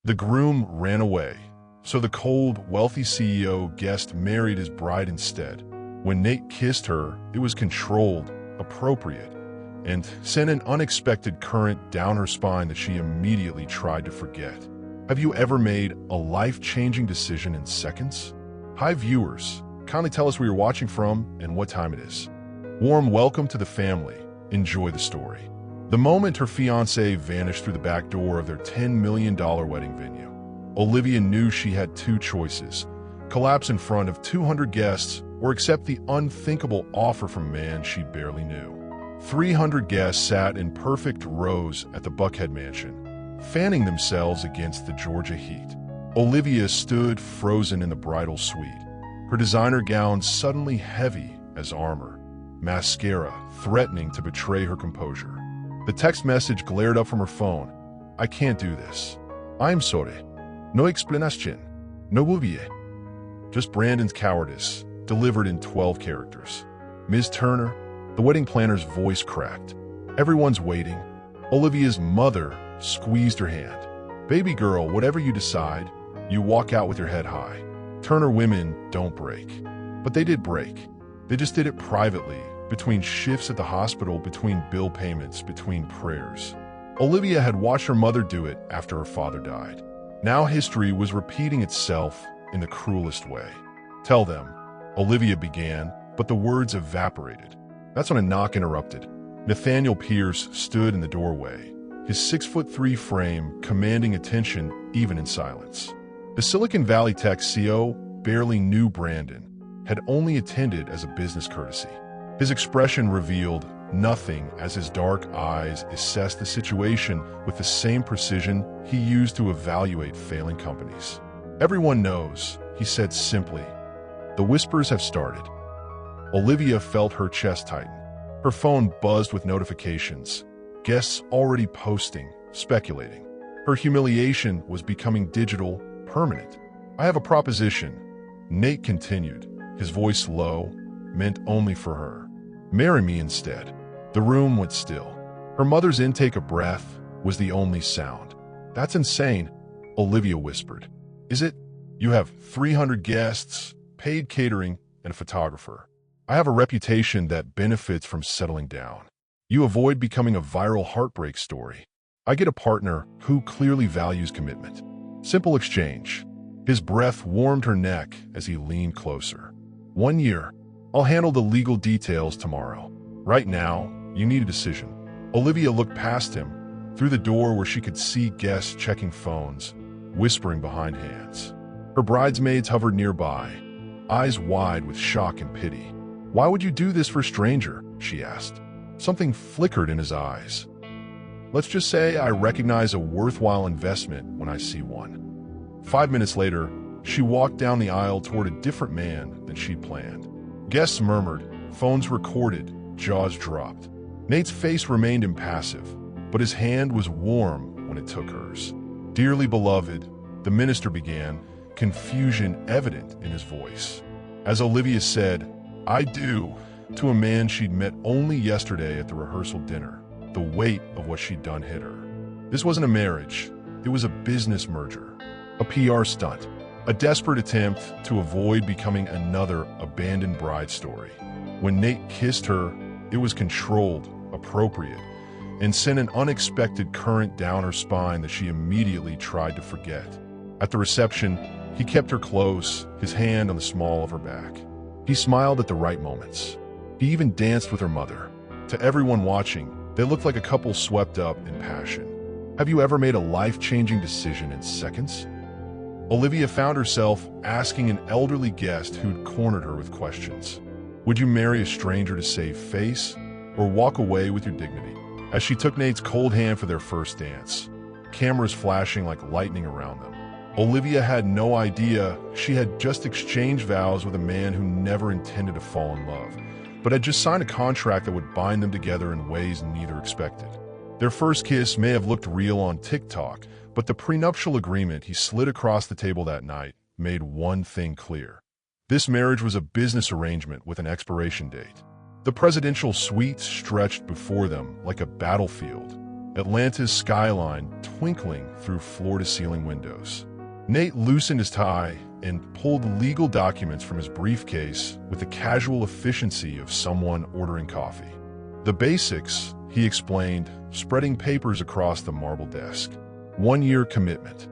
The groom ran away, so the cold, wealthy CEO guest married his bride instead. When Nate kissed her, it was controlled, appropriate, and sent an unexpected current down her spine that she immediately tried to forget. Have you ever made a life-changing decision in seconds? Hi viewers, kindly tell us where you're watching from and what time it is. Warm welcome to the family. Enjoy the story. The moment her fiancé vanished through the back door of their $10 million wedding venue, Olivia knew she had two choices: collapse in front of 200 guests or accept the unthinkable offer from a man she barely knew. 300 guests sat in perfect rows at the Buckhead mansion, fanning themselves against the Georgia heat. Olivia stood frozen in the bridal suite, her designer gown suddenly heavy as armor, mascara threatening to betray her composure. The text message glared up from her phone. "I can't do this. I'm sorry. No explanation. No movie." Just Brandon's cowardice, delivered in 12 characters. "Ms. Turner," the wedding planner's voice cracked. "Everyone's waiting." Olivia's mother squeezed her hand. "Baby girl, whatever you decide, you walk out with your head high." Turner women don't break. But they did break. They just did it privately, between shifts at the hospital, between bill payments, between prayers. Olivia had watched her mother do it after her father died. Now history was repeating itself in the cruelest way. "Tell them," Olivia began, but the words evaporated. That's when a knock interrupted. Nathaniel Pierce stood in the doorway, his 6'3" frame commanding attention even in silence. The Silicon Valley tech CEO barely knew Brandon, had only attended as a business courtesy. His expression revealed nothing as his dark eyes assessed the situation with the same precision he used to evaluate failing companies. "Everyone knows," he said simply. "The whispers have started." Olivia felt her chest tighten. Her phone buzzed with notifications. Guests already posting, speculating. Her humiliation was becoming digital, permanent. "I have a proposition," Nate continued, his voice low, meant only for her. "Marry me instead." The room went still. Her mother's intake of breath was the only sound. "That's insane," Olivia whispered. "Is it? You have 300 guests, paid catering, and a photographer. I have a reputation that benefits from settling down. You avoid becoming a viral heartbreak story. I get a partner who clearly values commitment. Simple exchange." His breath warmed her neck as he leaned closer. "1 year. I'll handle the legal details tomorrow. Right now, you need a decision." Olivia looked past him, through the door where she could see guests checking phones, whispering behind hands. Her bridesmaids hovered nearby, eyes wide with shock and pity. "Why would you do this for a stranger?" she asked. Something flickered in his eyes. "Let's just say I recognize a worthwhile investment when I see one." 5 minutes later, she walked down the aisle toward a different man than she'd planned. Guests murmured, phones recorded, jaws dropped. Nate's face remained impassive, but his hand was warm when it took hers. "Dearly beloved," the minister began, confusion evident in his voice. As Olivia said, "I do," to a man she'd met only yesterday at the rehearsal dinner, the weight of what she'd done hit her. This wasn't a marriage, it was a business merger, a PR stunt, a desperate attempt to avoid becoming another abandoned bride story. When Nate kissed her, it was controlled, appropriate, and sent an unexpected current down her spine that she immediately tried to forget. At the reception, he kept her close, his hand on the small of her back. He smiled at the right moments. He even danced with her mother. To everyone watching, they looked like a couple swept up in passion. Have you ever made a life-changing decision in seconds? Olivia found herself asking an elderly guest who'd cornered her with questions. Would you marry a stranger to save face, or walk away with your dignity? As she took Nate's cold hand for their first dance, cameras flashing like lightning around them, Olivia had no idea she had just exchanged vows with a man who never intended to fall in love, but had just signed a contract that would bind them together in ways neither expected. Their first kiss may have looked real on TikTok, but the prenuptial agreement he slid across the table that night made one thing clear. This marriage was a business arrangement with an expiration date. The presidential suite stretched before them like a battlefield, Atlanta's skyline twinkling through floor-to-ceiling windows. Nate loosened his tie and pulled legal documents from his briefcase with the casual efficiency of someone ordering coffee. The basics, he explained, spreading papers across the marble desk. 1-year commitment.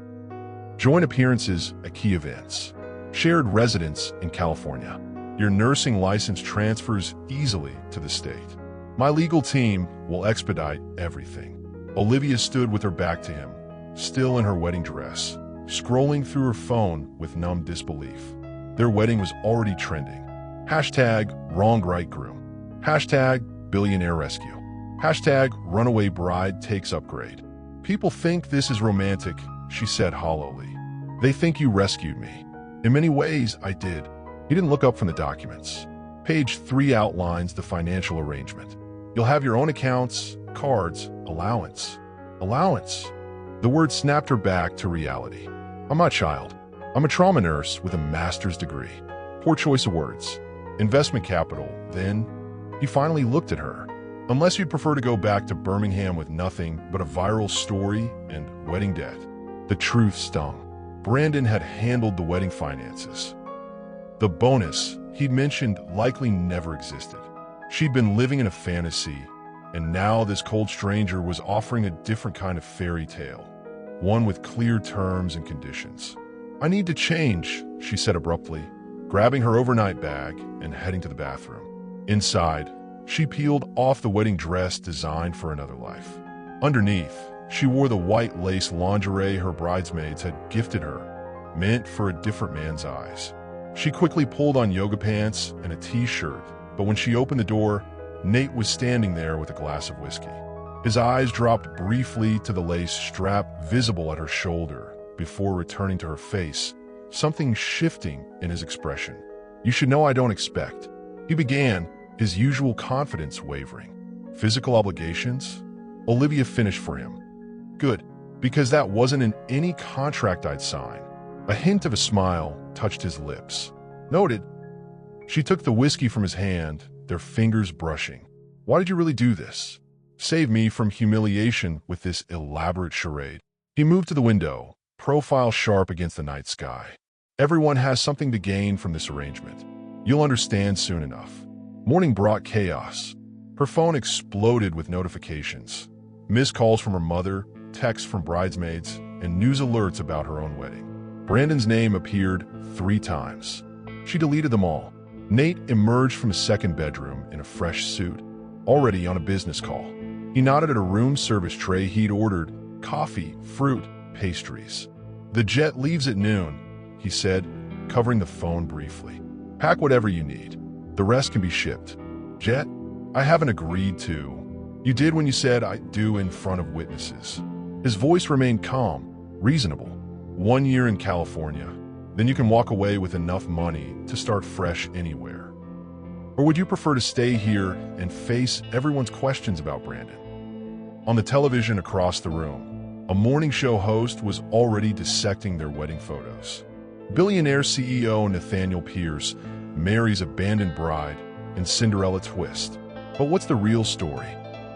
Joint appearances at key events. Shared residence in California. Your nursing license transfers easily to the state. My legal team will expedite everything. Olivia stood with her back to him, still in her wedding dress, scrolling through her phone with numb disbelief. Their wedding was already trending. Hashtag wrong right groom. Hashtag billionaire rescue. Hashtag runaway bride takes upgrade. People think this is romantic, she said hollowly. They think you rescued me. In many ways, I did. He didn't look up from the documents. Page 3 outlines the financial arrangement. You'll have your own accounts, cards, allowance. Allowance. The word snapped her back to reality. I'm not a child. I'm a trauma nurse with a master's degree. Poor choice of words. Investment capital, then. He finally looked at her. Unless you'd prefer to go back to Birmingham with nothing but a viral story and wedding debt. The truth stung. Brandon had handled the wedding finances. The bonus he'd mentioned likely never existed. She'd been living in a fantasy, and now this cold stranger was offering a different kind of fairy tale, one with clear terms and conditions. I need to change, she said abruptly, grabbing her overnight bag and heading to the bathroom. Inside, she peeled off the wedding dress designed for another life. Underneath, she wore the white lace lingerie her bridesmaids had gifted her, meant for a different man's eyes. She quickly pulled on yoga pants and a t-shirt, but when she opened the door, Nate was standing there with a glass of whiskey. His eyes dropped briefly to the lace strap visible at her shoulder before returning to her face, something shifting in his expression. You should know I don't expect. He began, his usual confidence wavering. Physical obligations? Olivia finished for him. Good, because that wasn't in any contract I'd sign. A hint of a smile touched his lips. Noted. She took the whiskey from his hand, their fingers brushing. Why did you really do this? Save me from humiliation with this elaborate charade. He moved to the window, profile sharp against the night sky. Everyone has something to gain from this arrangement. You'll understand soon enough. Morning brought chaos. Her phone exploded with notifications. Missed calls from her mother, texts from bridesmaids, and news alerts about her own wedding. Brandon's name appeared 3 times. She deleted them all. Nate emerged from his second bedroom in a fresh suit, already on a business call. He nodded at a room service tray he'd ordered, coffee, fruit, pastries. The jet leaves at noon, he said, covering the phone briefly. Pack whatever you need. The rest can be shipped. Jet? I haven't agreed to. You did when you said I do in front of witnesses. His voice remained calm, reasonable. 1 year in California. Then you can walk away with enough money to start fresh anywhere. Or would you prefer to stay here and face everyone's questions about Brandon? On the television across the room, a morning show host was already dissecting their wedding photos. Billionaire CEO Nathaniel Pierce marries abandoned bride in Cinderella twist. But what's the real story?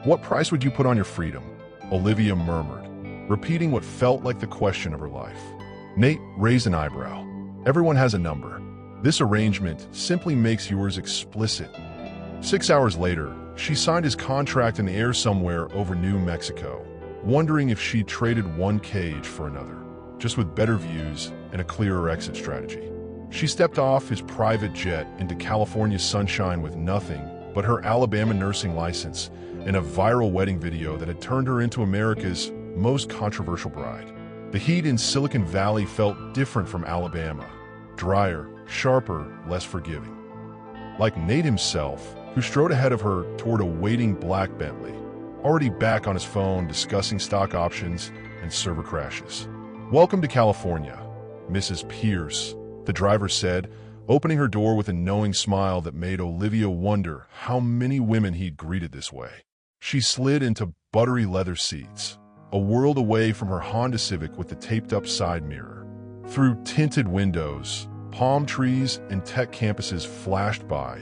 What price would you put on your freedom? Olivia murmured, repeating what felt like the question of her life. Nate raised an eyebrow. Everyone has a number. This arrangement simply makes yours explicit. 6 hours later, she signed his contract in the air somewhere over New Mexico, wondering if she'd traded one cage for another, just with better views and a clearer exit strategy. She stepped off his private jet into California sunshine with nothing but her Alabama nursing license and a viral wedding video that had turned her into America's most controversial bride. The heat in Silicon Valley felt different from Alabama, drier, sharper, less forgiving. Like Nate himself, who strode ahead of her toward a waiting black Bentley, already back on his phone discussing stock options and server crashes. Welcome to California, Mrs. Pierce, the driver said, opening her door with a knowing smile that made Olivia wonder how many women he'd greeted this way. She slid into buttery leather seats, a world away from her Honda Civic with the taped-up side mirror. Through tinted windows, palm trees and tech campuses flashed by,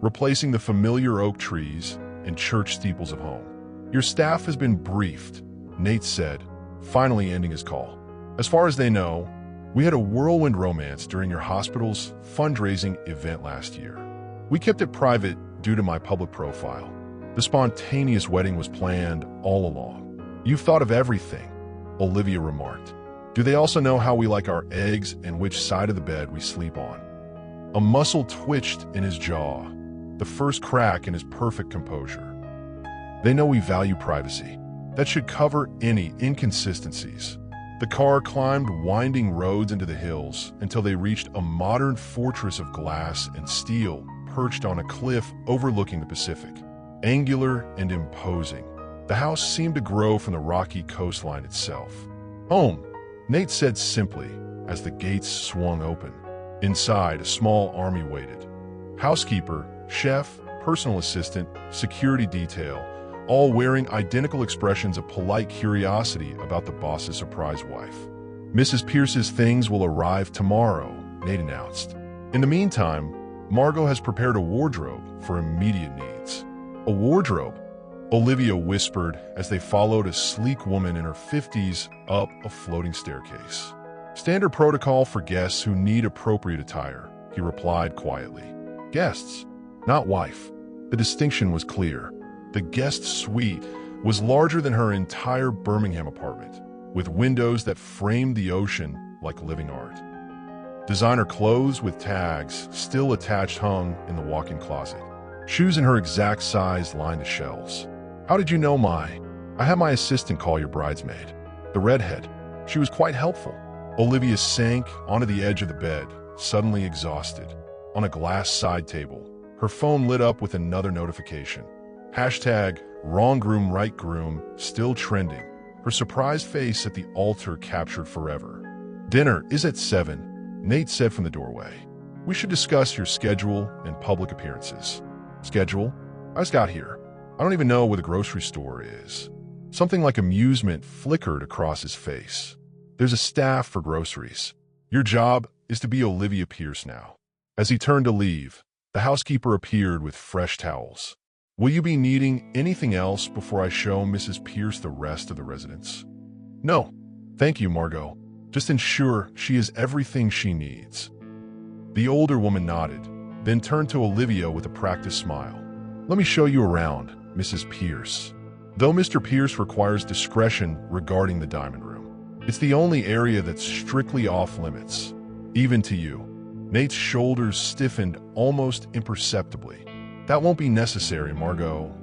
replacing the familiar oak trees and church steeples of home. Your staff has been briefed, Nate said, finally ending his call. As far as they know, we had a whirlwind romance during your hospital's fundraising event last year. We kept it private due to my public profile. The spontaneous wedding was planned all along. You've thought of everything, Olivia remarked. Do they also know how we like our eggs and which side of the bed we sleep on? A muscle twitched in his jaw, the first crack in his perfect composure. They know we value privacy. That should cover any inconsistencies. The car climbed winding roads into the hills until they reached a modern fortress of glass and steel perched on a cliff overlooking the Pacific. Angular and imposing, the house seemed to grow from the rocky coastline itself. Home, Nate said simply as the gates swung open. Inside, a small army waited. Housekeeper, chef, personal assistant, security detail, all wearing identical expressions of polite curiosity about the boss's surprise wife. Mrs. Pierce's things will arrive tomorrow, Nate announced. In the meantime, Margot has prepared a wardrobe for immediate needs. A wardrobe? Olivia whispered as they followed a sleek woman in her 50s up a floating staircase. Standard protocol for guests who need appropriate attire, he replied quietly. Guests, not wife. The distinction was clear. The guest suite was larger than her entire Birmingham apartment, with windows that framed the ocean like living art. Designer clothes with tags still attached hung in the walk-in closet. Shoes in her exact size lined the shelves. How did you know I had my assistant call your bridesmaid. The redhead. She was quite helpful. Olivia sank onto the edge of the bed, suddenly exhausted. On a glass side table, her phone lit up with another notification. Hashtag wrong groom, right groom, still trending. Her surprised face at the altar captured forever. Dinner is at 7, Nate said from the doorway. We should discuss your schedule and public appearances. Schedule? I just got here. I don't even know where the grocery store is. Something like amusement flickered across his face. There's a staff for groceries. Your job is to be Olivia Pierce now. As he turned to leave, the housekeeper appeared with fresh towels. Will you be needing anything else before I show Mrs. Pierce the rest of the residence? No. Thank you, Margot. Just ensure she has everything she needs. The older woman nodded, then turned to Olivia with a practiced smile. Let me show you around, Mrs. Pierce. Though Mr. Pierce requires discretion regarding the diamond room, it's the only area that's strictly off limits, even to you. Nate's shoulders stiffened almost imperceptibly. That won't be necessary, Margot.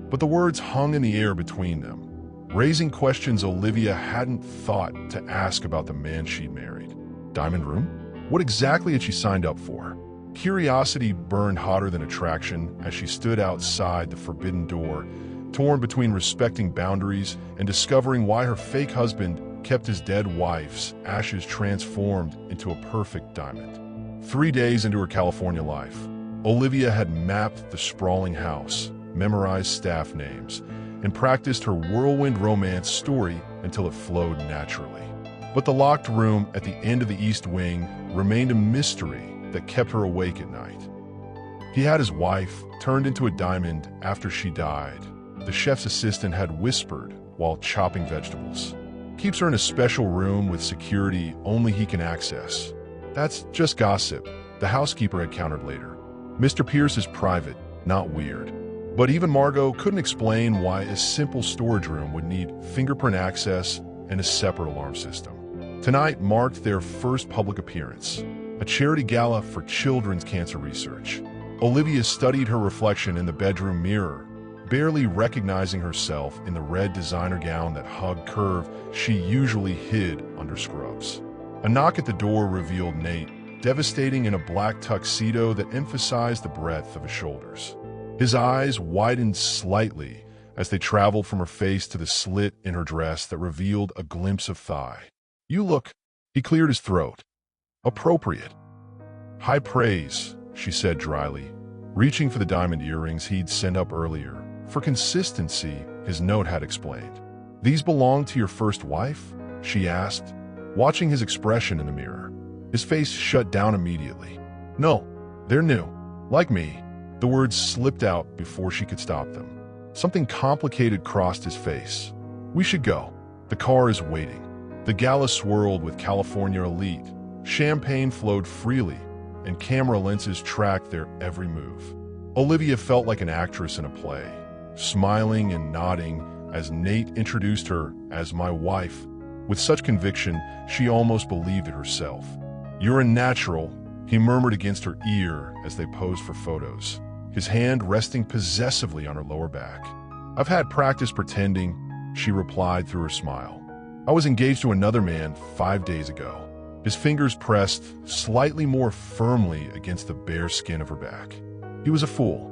But the words hung in the air between them, raising questions Olivia hadn't thought to ask about the man she'd married. Diamond room? What exactly had she signed up for? Curiosity burned hotter than attraction as she stood outside the forbidden door, torn between respecting boundaries and discovering why her fake husband kept his dead wife's ashes transformed into a perfect diamond. 3 days into her California life, Olivia had mapped the sprawling house, memorized staff names, and practiced her whirlwind romance story until it flowed naturally. But the locked room at the end of the East Wing remained a mystery that kept her awake at night. He had his wife turned into a diamond after she died, the chef's assistant had whispered while chopping vegetables. Keeps her in a special room with security only he can access. That's just gossip, the housekeeper had countered later. Mr. Pierce is private, not weird. But even Margot couldn't explain why a simple storage room would need fingerprint access and a separate alarm system. Tonight marked their first public appearance, a charity gala for children's cancer research. Olivia studied her reflection in the bedroom mirror, barely recognizing herself in the red designer gown that hugged curve she usually hid under scrubs. A knock at the door revealed Nate, devastating in a black tuxedo that emphasized the breadth of his shoulders. His eyes widened slightly as they traveled from her face to the slit in her dress that revealed a glimpse of thigh. You look, he cleared his throat. Appropriate. High praise, she said dryly, reaching for the diamond earrings he'd sent up earlier. For consistency, his note had explained. These belong to your first wife? She asked, watching his expression in the mirror. His face shut down immediately. No, they're new. Like me. The words slipped out before she could stop them. Something complicated crossed his face. "We should go. The car is waiting." The gala swirled with California elite. Champagne flowed freely, and camera lenses tracked their every move. Olivia felt like an actress in a play, smiling and nodding as Nate introduced her as my wife. With such conviction, she almost believed it herself. "You're a natural," he murmured against her ear as they posed for photos, his hand resting possessively on her lower back. "I've had practice pretending," she replied through her smile. "I was engaged to another man 5 days ago." His fingers pressed slightly more firmly against the bare skin of her back. He was a fool.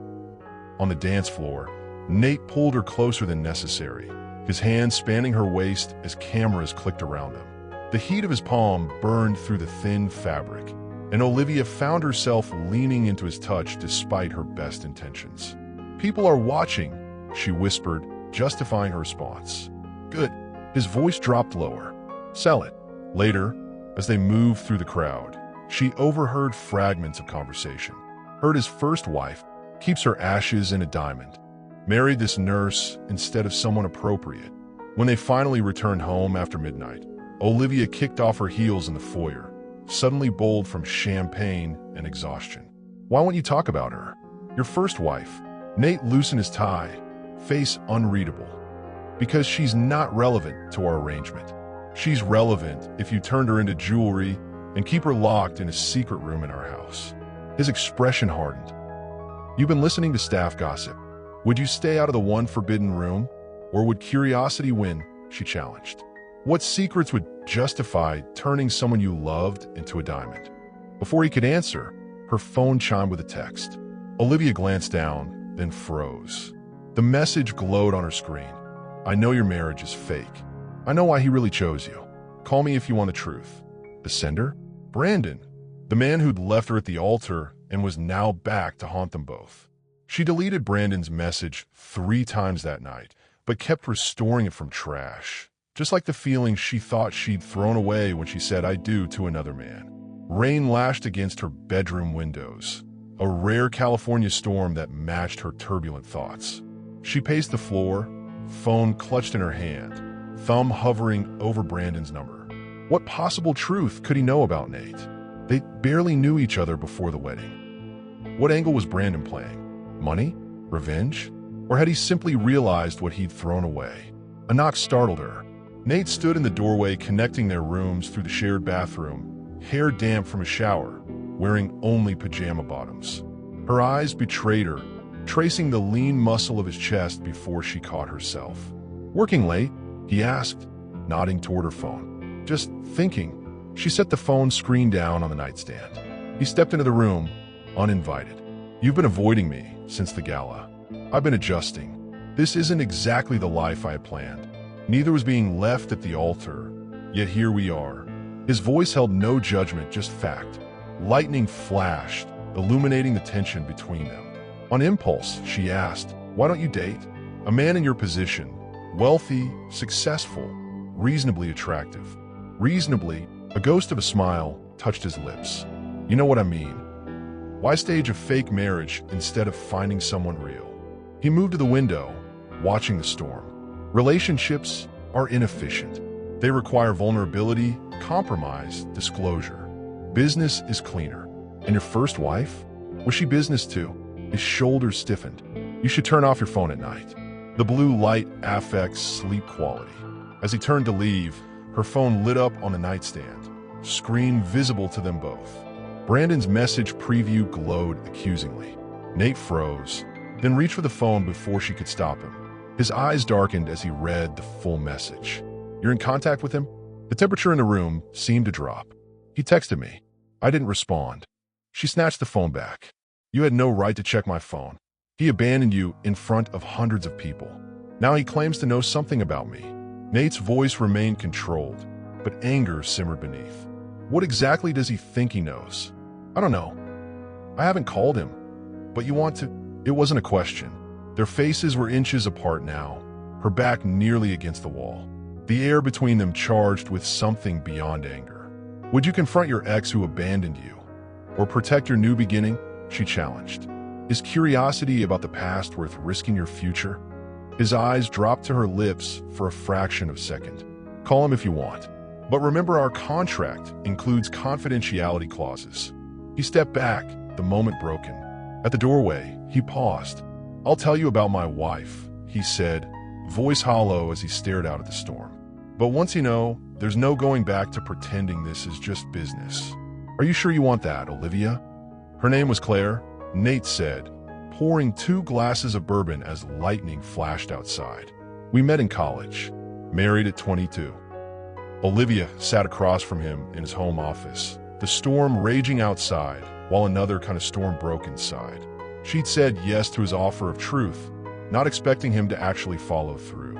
On the dance floor, Nate pulled her closer than necessary, his hands spanning her waist as cameras clicked around them. The heat of his palm burned through the thin fabric, and Olivia found herself leaning into his touch despite her best intentions. "People are watching," she whispered, justifying her response. "Good." His voice dropped lower. "Sell it." Later, as they moved through the crowd, she overheard fragments of conversation. Heard his first wife keeps her ashes in a diamond. Married this nurse instead of someone appropriate. When they finally returned home after midnight, Olivia kicked off her heels in the foyer, suddenly bold from champagne and exhaustion. "Why won't you talk about her? Your first wife?" Nate loosened his tie, face unreadable. "Because she's not relevant to our arrangement. She's relevant if you turned her into jewelry and keep her locked in a secret room in our house." His expression hardened. "You've been listening to staff gossip. Would you stay out of the one forbidden room, or would curiosity win?" she challenged. "What secrets would justify turning someone you loved into a diamond?" Before he could answer, her phone chimed with a text. Olivia glanced down, then froze. The message glowed on her screen. "I know your marriage is fake. I know why he really chose you. Call me if you want the truth." The sender? Brandon, the man who'd left her at the altar and was now back to haunt them both. She deleted Brandon's message 3 times that night, but kept restoring it from trash, just like the feeling she thought she'd thrown away when she said "I do" to another man. Rain lashed against her bedroom windows, a rare California storm that matched her turbulent thoughts. She paced the floor, phone clutched in her hand, thumb hovering over Brandon's number. What possible truth could he know about Nate? They barely knew each other before the wedding. What angle was Brandon playing? Money? Revenge? Or had he simply realized what he'd thrown away? A knock startled her. Nate stood in the doorway connecting their rooms through the shared bathroom, hair damp from a shower, wearing only pajama bottoms. Her eyes betrayed her, tracing the lean muscle of his chest before she caught herself. "Working late?" he asked, nodding toward her phone. "Just thinking." She set the phone screen down on the nightstand. He stepped into the room, uninvited. "You've been avoiding me since the gala. I've been adjusting. This isn't exactly the life I had planned. Neither was being left at the altar, yet here we are." His voice held no judgment, just fact. Lightning flashed, illuminating the tension between them. On impulse, she asked, "Why don't you date? A man in your position, wealthy, successful, reasonably attractive." Reasonably, a ghost of a smile touched his lips. "You know what I mean. Why stage a fake marriage instead of finding someone real?" He moved to the window, watching the storm. Relationships are inefficient. They require vulnerability, compromise, disclosure. Business is cleaner. And your first wife? Was she business too? His shoulders stiffened. "You should turn off your phone at night. The blue light affects sleep quality." As he turned to leave, her phone lit up on the nightstand, screen visible to them both. Brandon's message preview glowed accusingly. Nate froze, then reached for the phone before she could stop him. His eyes darkened as he read the full message. "You're in contact with him?" The temperature in the room seemed to drop. "He texted me. I didn't respond." She snatched the phone back. "You had no right to check my phone. He abandoned you in front of hundreds of people. Now he claims to know something about me." Nate's voice remained controlled, but anger simmered beneath. "What exactly does he think he knows?" "I don't know. I haven't called him. But you want to?" It wasn't a question. Their faces were inches apart now, her back nearly against the wall. The air between them charged with something beyond anger. "Would you confront your ex who abandoned you? Or protect your new beginning?" she challenged. "Is curiosity about the past worth risking your future?" His eyes dropped to her lips for a fraction of a second. Call him if you want. But remember, our contract includes confidentiality clauses. He stepped back, the moment broken. At the doorway, he paused. I'll tell you about my wife, he said, voice hollow as he stared out at the storm. But once you know, there's no going back to pretending this is just business. Are you sure you want that, Olivia? Her name was Claire, Nate said, pouring 2 glasses of bourbon as lightning flashed outside. We met in college, married at 22. Olivia sat across from him in his home office, the storm raging outside while another kind of storm broke inside. She'd said yes to his offer of truth, not expecting him to actually follow through.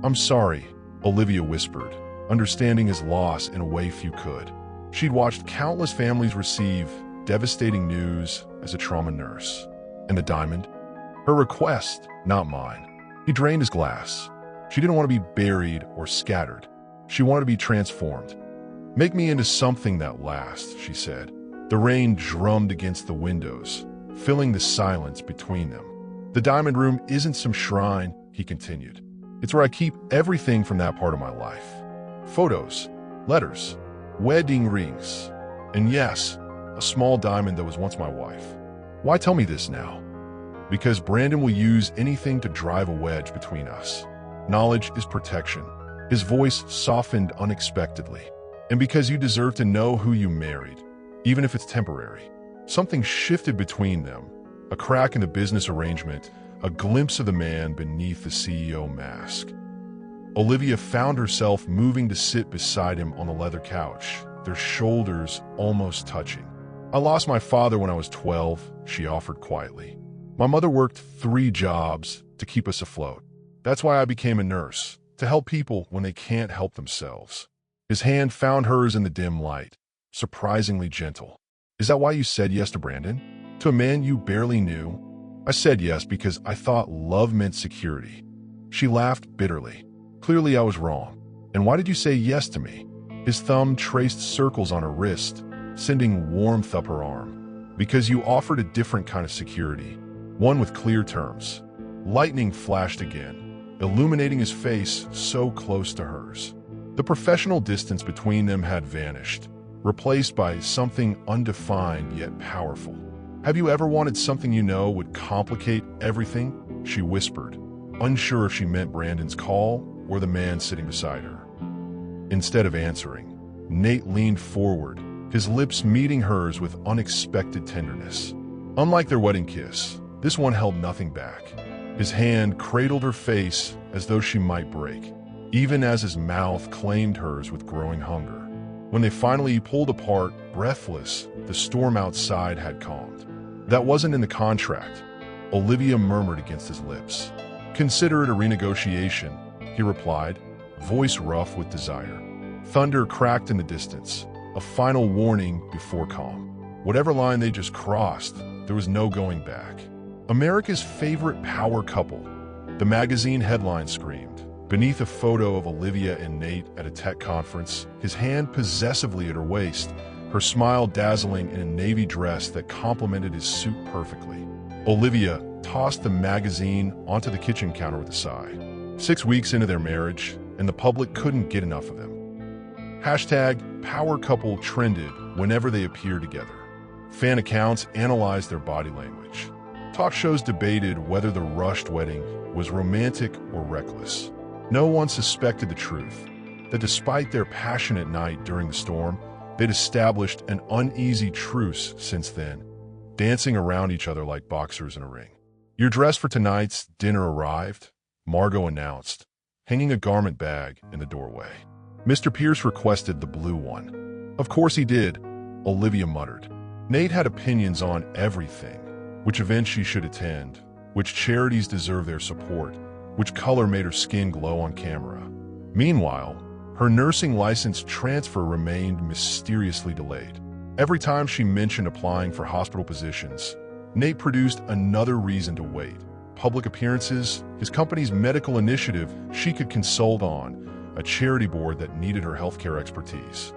I'm sorry, Olivia whispered, understanding his loss in a way few could. She'd watched countless families receive devastating news as a trauma nurse. And the diamond? Her request, not mine. He drained his glass. She didn't want to be buried or scattered. She wanted to be transformed. Make me into something that lasts, she said. The rain drummed against the windows, filling the silence between them. The diamond room isn't some shrine, he continued. It's where I keep everything from that part of my life. Photos, letters, wedding rings, and yes, a small diamond that was once my wife. Why tell me this now? Because Brandon will use anything to drive a wedge between us. Knowledge is protection. His voice softened unexpectedly. And because you deserve to know who you married, even if it's temporary. Something shifted between them, a crack in the business arrangement, a glimpse of the man beneath the CEO mask. Olivia found herself moving to sit beside him on the leather couch, their shoulders almost touching. I lost my father when I was 12, she offered quietly. My mother worked 3 jobs to keep us afloat. That's why I became a nurse, to help people when they can't help themselves. His hand found hers in the dim light, surprisingly gentle. Is that why you said yes to Brandon? To a man you barely knew? I said yes because I thought love meant security. She laughed bitterly. Clearly I was wrong. And why did you say yes to me? His thumb traced circles on her wrist, sending warmth up her arm. Because you offered a different kind of security, one with clear terms. Lightning flashed again, illuminating his face so close to hers. The professional distance between them had vanished, replaced by something undefined yet powerful. Have you ever wanted something you know would complicate everything? She whispered, unsure if she meant Brandon's call or the man sitting beside her. Instead of answering, Nate leaned forward, his lips meeting hers with unexpected tenderness. Unlike their wedding kiss, this one held nothing back. His hand cradled her face as though she might break, even as his mouth claimed hers with growing hunger. When they finally pulled apart, breathless, the storm outside had calmed. That wasn't in the contract, Olivia murmured against his lips. Consider it a renegotiation, he replied, voice rough with desire. Thunder cracked in the distance, a final warning before calm. Whatever line they just crossed, there was no going back. America's favorite power couple, the magazine headline screamed. Beneath a photo of Olivia and Nate at a tech conference, his hand possessively at her waist, her smile dazzling in a navy dress that complemented his suit perfectly. Olivia tossed the magazine onto the kitchen counter with a sigh. 6 weeks into their marriage, and the public couldn't get enough of them. #power couple trended whenever they appeared together. Fan accounts analyzed their body language. Talk shows debated whether the rushed wedding was romantic or reckless. No one suspected the truth, that despite their passionate night during the storm, they'd established an uneasy truce since then, dancing around each other like boxers in a ring. Your dress for tonight's dinner arrived, Margot announced, hanging a garment bag in the doorway. Mr. Pierce requested the blue one. Of course he did, Olivia muttered. Nate had opinions on everything, which events she should attend, which charities deserve their support, which color made her skin glow on camera. Meanwhile, her nursing license transfer remained mysteriously delayed. Every time she mentioned applying for hospital positions, Nate produced another reason to wait. Public appearances, his company's medical initiative she could consult on, a charity board that needed her healthcare expertise.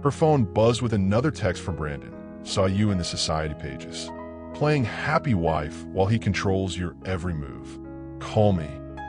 Her phone buzzed with another text from Brandon. Saw you in the society pages. Playing happy wife while he controls your every move. Call me,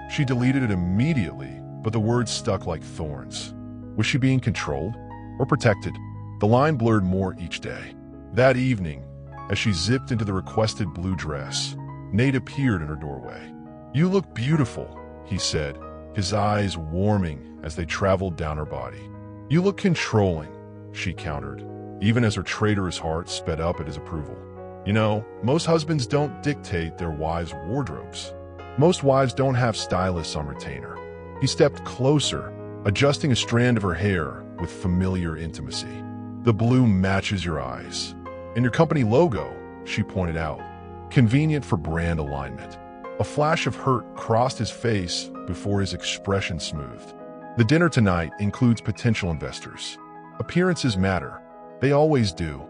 She deleted it immediately, but the words stuck like thorns. Was she being controlled or protected? The line blurred more each day. That evening, as she zipped into the requested blue dress, Nate appeared in her doorway. "You look beautiful," he said, his eyes warming as they traveled down her body. "You look controlling," she countered, even as her traitorous heart sped up at his approval. You know, most husbands don't dictate their wives' wardrobes. Most wives don't have stylists on retainer. He stepped closer, adjusting a strand of her hair with familiar intimacy. "The blue matches your eyes. And your company logo," she pointed out. "Convenient for brand alignment." A flash of hurt crossed his face before his expression smoothed. "The dinner tonight includes potential investors. Appearances matter. They always do."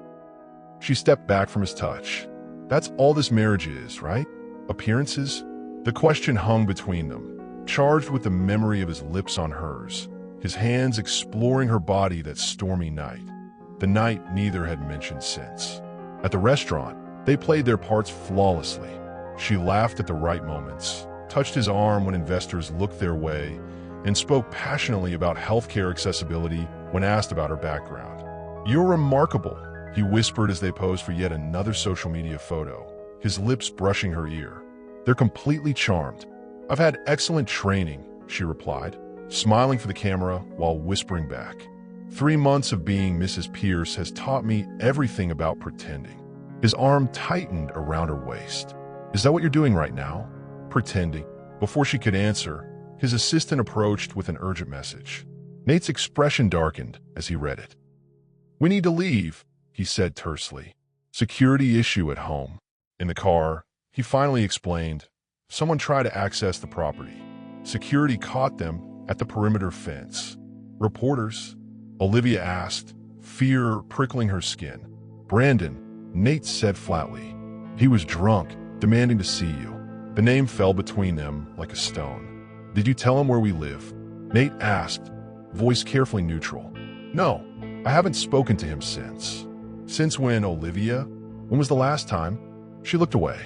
She stepped back from his touch. "That's all this marriage is, right? Appearances?" The question hung between them, charged with the memory of his lips on hers, his hands exploring her body that stormy night, the night neither had mentioned since. At the restaurant, they played their parts flawlessly. She laughed at the right moments, touched his arm when investors looked their way, and spoke passionately about healthcare accessibility when asked about her background. "You're remarkable," he whispered as they posed for yet another social media photo, his lips brushing her ear. "They're completely charmed." "I've had excellent training," she replied, smiling for the camera while whispering back. "3 months of being Mrs. Pierce has taught me everything about pretending." His arm tightened around her waist. "Is that what you're doing right now? Pretending?" Before she could answer, his assistant approached with an urgent message. Nate's expression darkened as he read it. "We need to leave," he said tersely. "Security issue at home." In the car, he finally explained, "Someone tried to access the property. Security caught them at the perimeter fence." "Reporters?" Olivia asked, fear prickling her skin. "Brandon," Nate said flatly. "He was drunk, demanding to see you." The name fell between them like a stone. "Did you tell him where we live?" Nate asked, voice carefully neutral. "No, I haven't spoken to him since." "Since when, Olivia? When was the last time?" She looked away.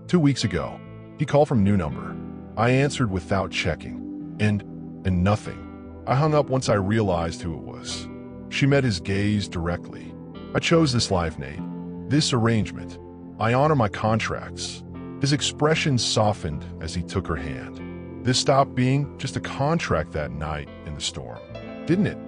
2 weeks ago. He called from new number. I answered without checking. And nothing. I hung up once I realized who it was." She met his gaze directly. "I chose this life, Nate. This arrangement. I honor my contracts." His expression softened as he took her hand. This stopped being just a contract that night in the storm, didn't it?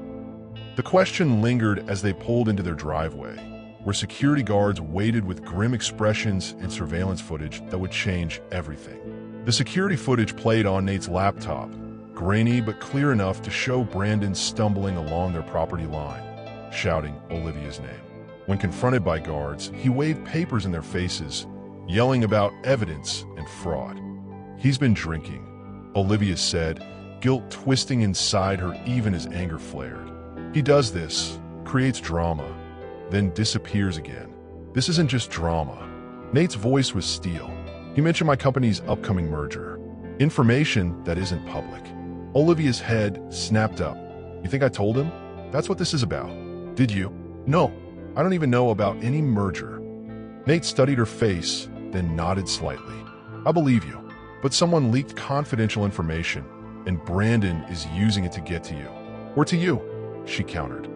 The question lingered as they pulled into their driveway, where security guards waited with grim expressions and surveillance footage that would change everything. The security footage played on Nate's laptop, grainy but clear enough to show Brandon stumbling along their property line, shouting Olivia's name. When confronted by guards, he waved papers in their faces, yelling about evidence and fraud. "He's been drinking," Olivia said, guilt twisting inside her even as anger flared. "He does this, creates drama, then disappears again. This isn't just drama." Nate's voice was steel. "He mentioned my company's upcoming merger. Information that isn't public." Olivia's head snapped up. "You think I told him? That's what this is about." "Did you?" "No, I don't even know about any merger." Nate studied her face, then nodded slightly. "I believe you, but someone leaked confidential information, and Brandon is using it to get to you. Or to you," she countered.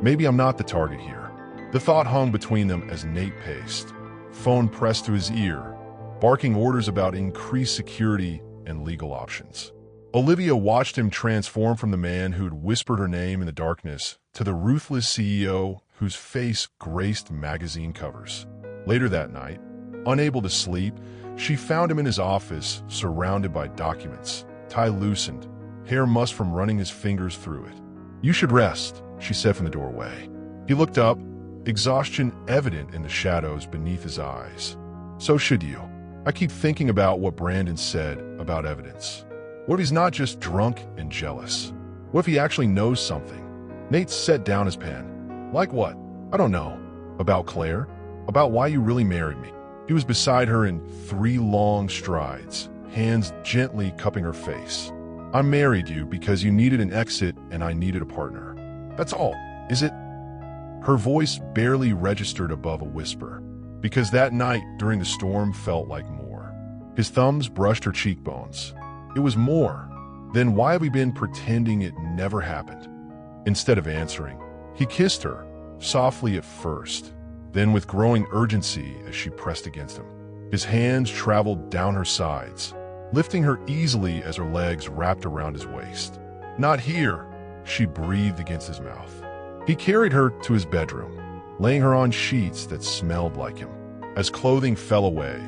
"Maybe I'm not the target here." The thought hung between them as Nate paced, phone pressed to his ear, barking orders about increased security and legal options. Olivia watched him transform from the man who'd whispered her name in the darkness to the ruthless CEO whose face graced magazine covers. Later that night, unable to sleep, she found him in his office, surrounded by documents, tie loosened, hair mussed from running his fingers through it. "You should rest," she said from the doorway. He looked up, exhaustion evident in the shadows beneath his eyes. "So should you. I keep thinking about what Brandon said about evidence. What if he's not just drunk and jealous? What if he actually knows something?" Nate set down his pen. "Like what?" "I don't know. About Claire? About why you really married me." He was beside her in 3 long strides, hands gently cupping her face. "I married you because you needed an exit and I needed a partner. That's all, is it?" Her voice barely registered above a whisper, because that night during the storm felt like more. His thumbs brushed her cheekbones. It was more. Then why have we been pretending it never happened? Instead of answering, he kissed her, softly at first, then with growing urgency as she pressed against him. His hands traveled down her sides, lifting her easily as her legs wrapped around his waist. "Not here," she breathed against his mouth. He carried her to his bedroom, laying her on sheets that smelled like him. As clothing fell away,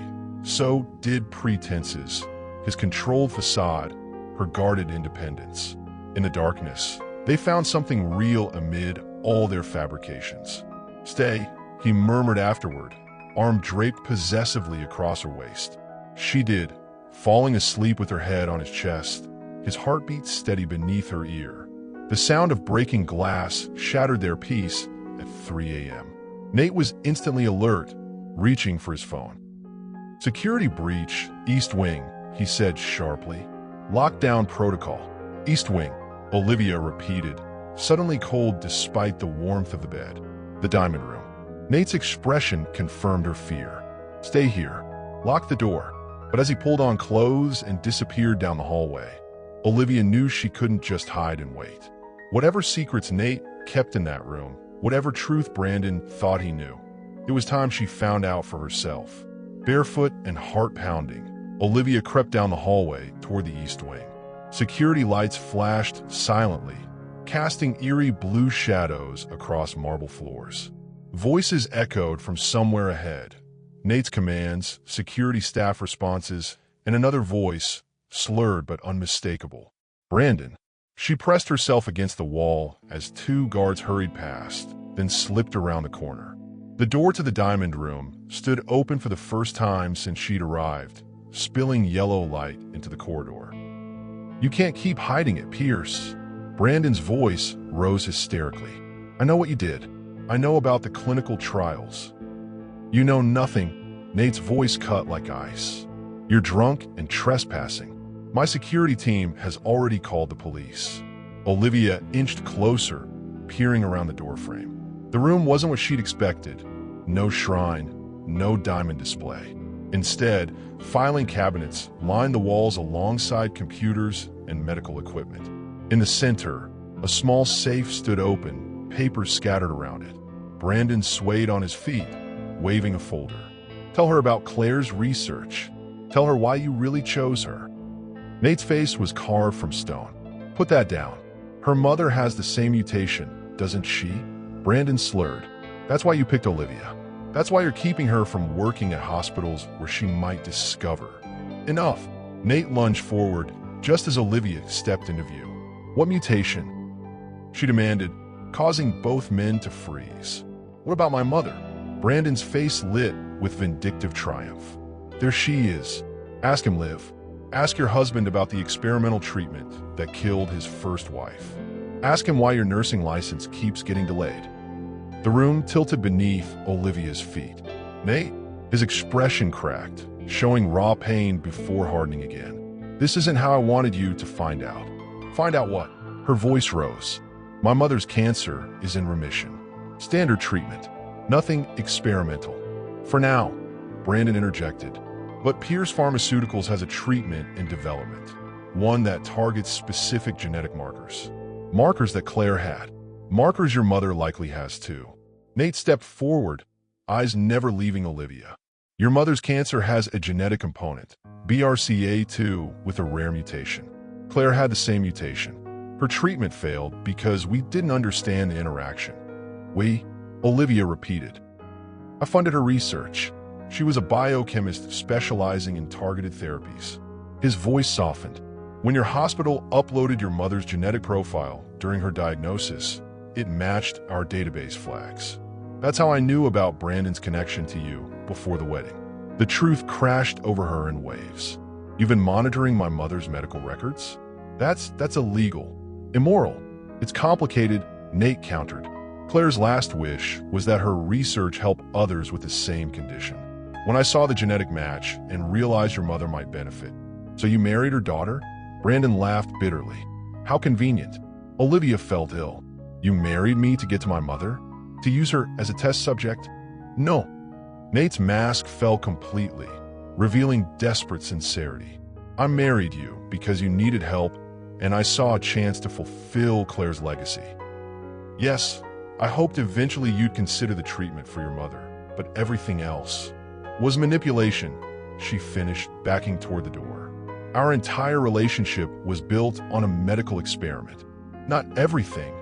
so did pretenses, his controlled facade, her guarded independence. In the darkness, they found something real amid all their fabrications. "Stay," he murmured afterward, arm draped possessively across her waist. She did, falling asleep with her head on his chest, his heartbeat steady beneath her ear. The sound of breaking glass shattered their peace at 3 a.m. Nate was instantly alert, reaching for his phone. "Security breach, East Wing," he said sharply. "Lockdown protocol." "East Wing," Olivia repeated, suddenly cold despite the warmth of the bed. "The diamond room." Nate's expression confirmed her fear. "Stay here. Lock the door." But as he pulled on clothes and disappeared down the hallway, Olivia knew she couldn't just hide and wait. Whatever secrets Nate kept in that room, whatever truth Brandon thought he knew, it was time she found out for herself. Barefoot and heart pounding, Olivia crept down the hallway toward the East Wing. Security lights flashed silently, casting eerie blue shadows across marble floors. Voices echoed from somewhere ahead. Nate's commands, security staff responses, and another voice, slurred but unmistakable. "Brandon." She pressed herself against the wall as two guards hurried past, then slipped around the corner. The door to the diamond room stood open for the first time since she'd arrived, spilling yellow light into the corridor. "You can't keep hiding it, Pierce." Brandon's voice rose hysterically. "I know what you did. I know about the clinical trials." "You know nothing." Nate's voice cut like ice. "You're drunk and trespassing. My security team has already called the police." Olivia inched closer, peering around the doorframe. The room wasn't what she'd expected. No shrine, no diamond display. Instead, filing cabinets lined the walls alongside computers and medical equipment. In the center, a small safe stood open, papers scattered around it. Brandon swayed on his feet, waving a folder. "Tell her about Claire's research. Tell her why you really chose her." Nate's face was carved from stone. "Put that down. Her mother has the same mutation, doesn't she?" Brandon slurred. "That's why you picked Olivia. That's why you're keeping her from working at hospitals where she might discover." "Enough." Nate lunged forward just as Olivia stepped into view. "What mutation?" she demanded, causing both men to freeze. "What about my mother?" Brandon's face lit with vindictive triumph. "There she is. Ask him, Liv. Ask your husband about the experimental treatment that killed his first wife. Ask him why your nursing license keeps getting delayed." The room tilted beneath Olivia's feet. "Nate?" His expression cracked, showing raw pain before hardening again. "This isn't how I wanted you to find out." "Find out what?" Her voice rose. "My mother's cancer is in remission. Standard treatment. Nothing experimental. For now," Brandon interjected. "But Pierce Pharmaceuticals has a treatment in development. One that targets specific genetic markers. Markers that Claire had. Markers your mother likely has too." Nate stepped forward, eyes never leaving Olivia. "Your mother's cancer has a genetic component, BRCA2, with a rare mutation. Claire had the same mutation. Her treatment failed because we didn't understand the interaction." "We?" Olivia repeated. "I funded her research. She was a biochemist specializing in targeted therapies." His voice softened. "When your hospital uploaded your mother's genetic profile during her diagnosis, it matched our database flags. That's how I knew about Brandon's connection to you before the wedding." The truth crashed over her in waves. "You've been monitoring my mother's medical records? That's illegal. Immoral. It's complicated," Nate countered. "Claire's last wish was that her research help others with the same condition. When I saw the genetic match and realized your mother might benefit. So you married her daughter?" Brandon laughed bitterly. "How convenient." Olivia felt ill. "You married me to get to my mother? To use her as a test subject?" "No." Nate's mask fell completely, revealing desperate sincerity. I married you because you needed help, and I saw a chance to fulfill Claire's legacy. Yes, I hoped eventually you'd consider the treatment for your mother, but everything else was manipulation," she finished, backing toward the door. "Our entire relationship was built on a medical experiment." "Not everything,"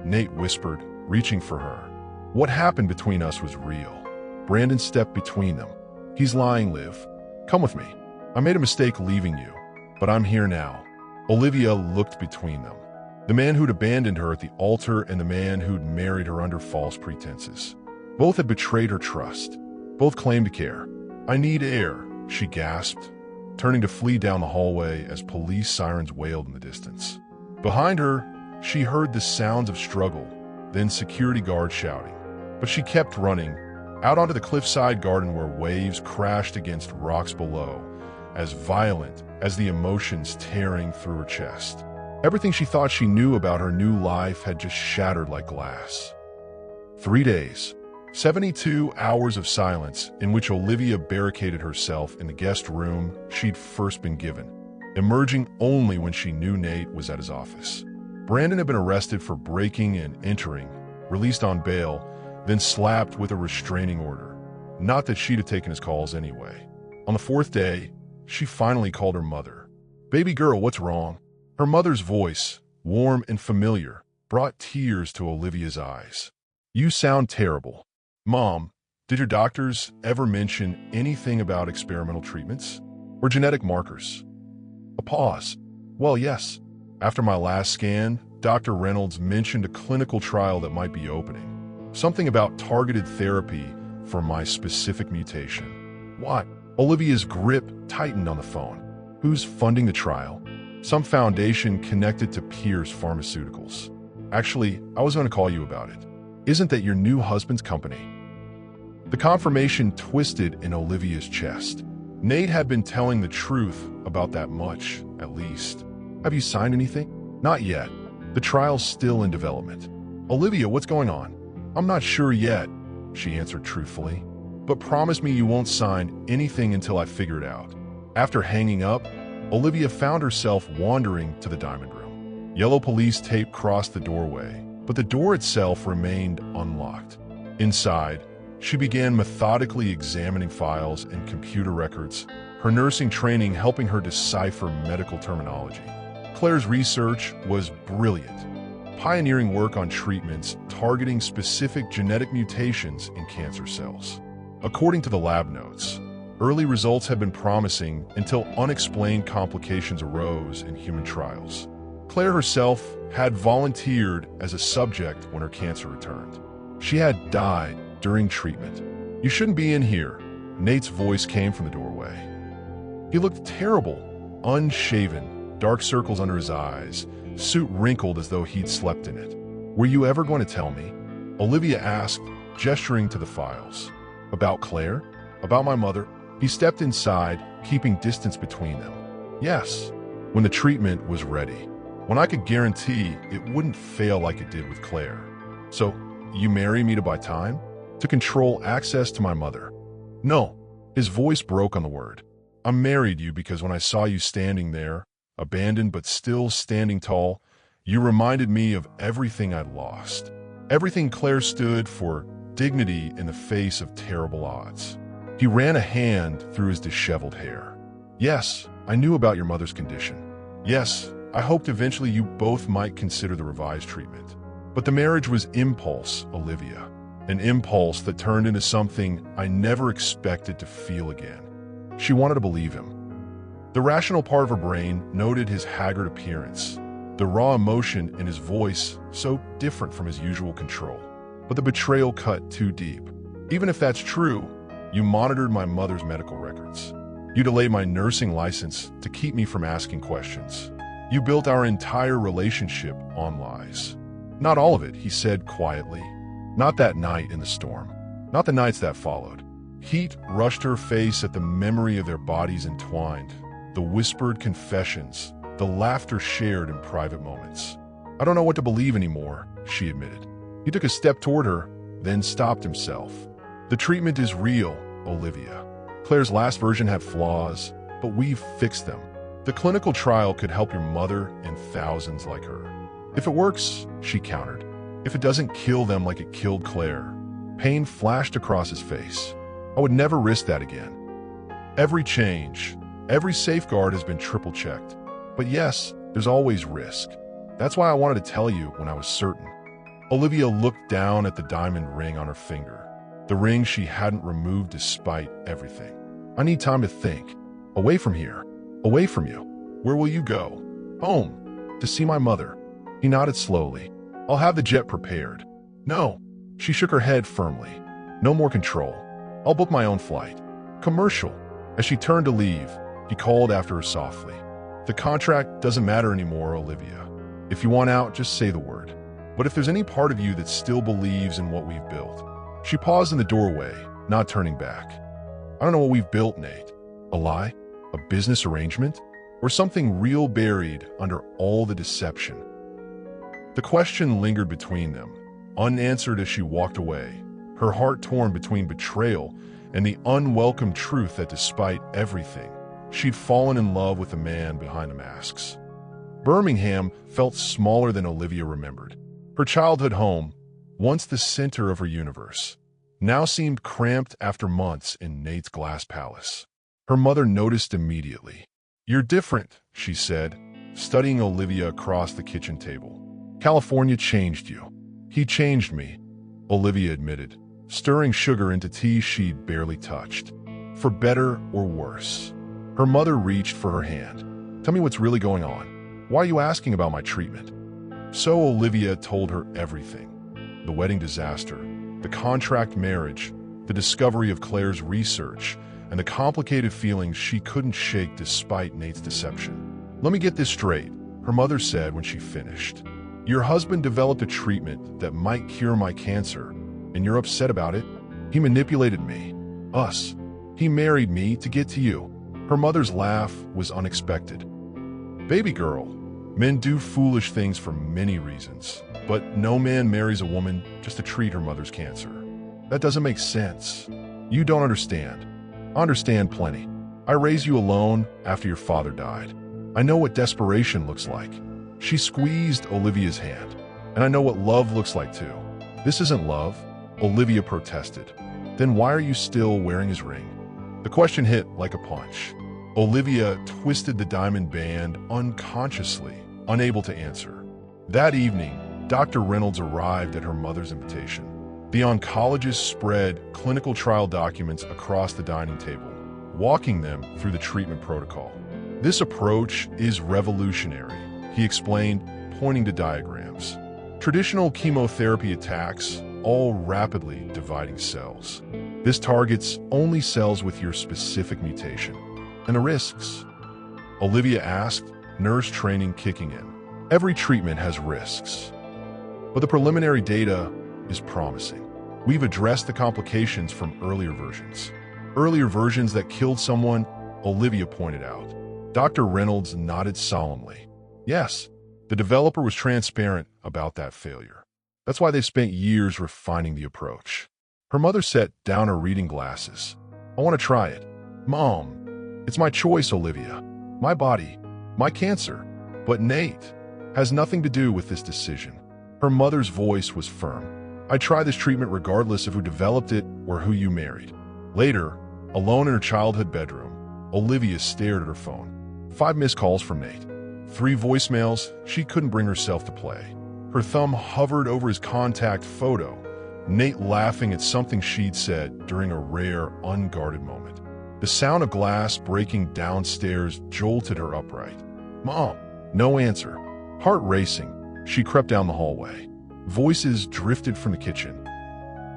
Nate whispered, reaching for her. "What happened between us was real." Brandon stepped between them. "He's lying, Liv. Come with me. I made a mistake leaving you, but I'm here now." Olivia looked between them. The man who'd abandoned her at the altar and the man who'd married her under false pretenses. Both had betrayed her trust. Both claimed to care. "I need air," she gasped, turning to flee down the hallway as police sirens wailed in the distance. Behind her, she heard the sounds of struggle, then security guards shouting. But she kept running, out onto the cliffside garden where waves crashed against rocks below, as violent as the emotions tearing through her chest. Everything she thought she knew about her new life had just shattered like glass. 3 days, 72 hours of silence in which Olivia barricaded herself in the guest room she'd first been given, emerging only when she knew Nate was at his office. Brandon had been arrested for breaking and entering, released on bail, then slapped with a restraining order. Not that she'd have taken his calls anyway. On the 4th day, she finally called her mother. "Baby girl, what's wrong?" Her mother's voice, warm and familiar, brought tears to Olivia's eyes. "You sound terrible." "Mom, did your doctors ever mention anything about experimental treatments or genetic markers?" A pause. "Well, yes. After my last scan, Dr. Reynolds mentioned a clinical trial that might be opening. Something about targeted therapy for my specific mutation." "What?" Olivia's grip tightened on the phone. "Who's funding the trial?" "Some foundation connected to Pierce Pharmaceuticals. Actually, I was going to call you about it. Isn't that your new husband's company?" The confirmation twisted in Olivia's chest. Nate had been telling the truth about that much, at least. "Have you signed anything?" "Not yet. The trial's still in development." "Olivia, what's going on?" "I'm not sure yet," she answered truthfully. "But promise me you won't sign anything until I figure it out." After hanging up, Olivia found herself wandering to the diamond room. Yellow police tape crossed the doorway, but the door itself remained unlocked. Inside, she began methodically examining files and computer records, her nursing training helping her decipher medical terminology. Claire's research was brilliant, pioneering work on treatments targeting specific genetic mutations in cancer cells. According to the lab notes, early results had been promising until unexplained complications arose in human trials. Claire herself had volunteered as a subject when her cancer returned. She had died during treatment. "You shouldn't be in here," Nate's voice came from the doorway. He looked terrible, unshaven, dark circles under his eyes, suit wrinkled as though he'd slept in it. "Were you ever going to tell me?" Olivia asked, gesturing to the files. "About Claire? About my mother?" He stepped inside, keeping distance between them. "Yes, when the treatment was ready. When I could guarantee it wouldn't fail like it did with Claire." "So, you marry me to buy time? To control access to my mother?" "No." His voice broke on the word. "I married you because when I saw you standing there, abandoned but still standing tall, you reminded me of everything I'd lost. Everything Claire stood for, dignity in the face of terrible odds." He ran a hand through his disheveled hair. "Yes, I knew about your mother's condition. Yes, I hoped eventually you both might consider the revised treatment. But the marriage was impulse, Olivia. An impulse that turned into something I never expected to feel again." She wanted to believe him. The rational part of her brain noted his haggard appearance, the raw emotion in his voice so different from his usual control. But the betrayal cut too deep. "Even if that's true, you monitored my mother's medical records. You delayed my nursing license to keep me from asking questions. You built our entire relationship on lies." "Not all of it," he said quietly. "Not that night in the storm. Not the nights that followed." Heat rushed her face at the memory of their bodies entwined, the whispered confessions, the laughter shared in private moments. "I don't know what to believe anymore," she admitted. He took a step toward her, then stopped himself. "The treatment is real, Olivia. Claire's last version had flaws, but we've fixed them. The clinical trial could help your mother and thousands like her. If it works, she countered. If it doesn't kill them like it killed Claire. Pain flashed across his face. I would never risk that again. Every change, every safeguard has been triple checked. But yes, there's always risk. That's why I wanted to tell you when I was certain. Olivia looked down at the diamond ring on her finger. The ring she hadn't removed despite everything. I need time to think. Away from here. Away from you. Where will you go? Home. To see my mother. He nodded slowly. I'll have the jet prepared. No. She shook her head firmly. No more control. I'll book my own flight. Commercial. As she turned to leave, he called after her softly. The contract doesn't matter anymore, Olivia. If you want out, just say the word. But if there's any part of you that still believes in what we've built. She paused in the doorway, not turning back. I don't know what we've built, Nate. A lie? A business arrangement? Or something real buried under all the deception? The question lingered between them, unanswered as she walked away, her heart torn between betrayal and the unwelcome truth that despite everything, she'd fallen in love with the man behind the masks. Birmingham felt smaller than Olivia remembered. Her childhood home, once the center of her universe, now seemed cramped after months in Nate's glass palace. Her mother noticed immediately. You're different, she said, studying Olivia across the kitchen table. California changed you. He changed me, Olivia admitted, stirring sugar into tea she'd barely touched. For better or worse. Her mother reached for her hand. Tell me what's really going on. Why are you asking about my treatment? So Olivia told her everything. The wedding disaster, the contract marriage, the discovery of Claire's research, and the complicated feelings she couldn't shake despite Nate's deception. Let me get this straight, her mother said when she finished. Your husband developed a treatment that might cure my cancer, and you're upset about it? He manipulated me. Us. He married me to get to you. Her mother's laugh was unexpected. Baby girl, men do foolish things for many reasons, but no man marries a woman just to treat her mother's cancer. That doesn't make sense. You don't understand. I understand plenty. I raised you alone after your father died. I know what desperation looks like. She squeezed Olivia's hand. And I know what love looks like too. This isn't love, Olivia protested. Then why are you still wearing his ring? The question hit like a punch. Olivia twisted the diamond band unconsciously, unable to answer. That evening, Dr. Reynolds arrived at her mother's invitation. The oncologist spread clinical trial documents across the dining table, walking them through the treatment protocol. This approach is revolutionary, he explained, pointing to diagrams. Traditional chemotherapy attacks all rapidly dividing cells. This targets only cells with your specific mutation. And the risks? Olivia asked, nurse training kicking in. Every treatment has risks. But the preliminary data is promising. We've addressed the complications from earlier versions. Earlier versions that killed someone, Olivia pointed out. Dr. Reynolds nodded solemnly. Yes, the developer was transparent about that failure. That's why they spent years refining the approach. Her mother set down her reading glasses. I want to try it. Mom, it's my choice, Olivia. My body, my cancer. But Nate has nothing to do with this decision. Her mother's voice was firm. I try this treatment regardless of who developed it or who you married. Later, alone in her childhood bedroom, Olivia stared at her phone. 5 missed calls from Nate. 3 voicemails she couldn't bring herself to play. Her thumb hovered over his contact photo, Nate laughing at something she'd said during a rare, unguarded moment. The sound of glass breaking downstairs jolted her upright. Mom, no answer. Heart racing, she crept down the hallway. Voices drifted from the kitchen.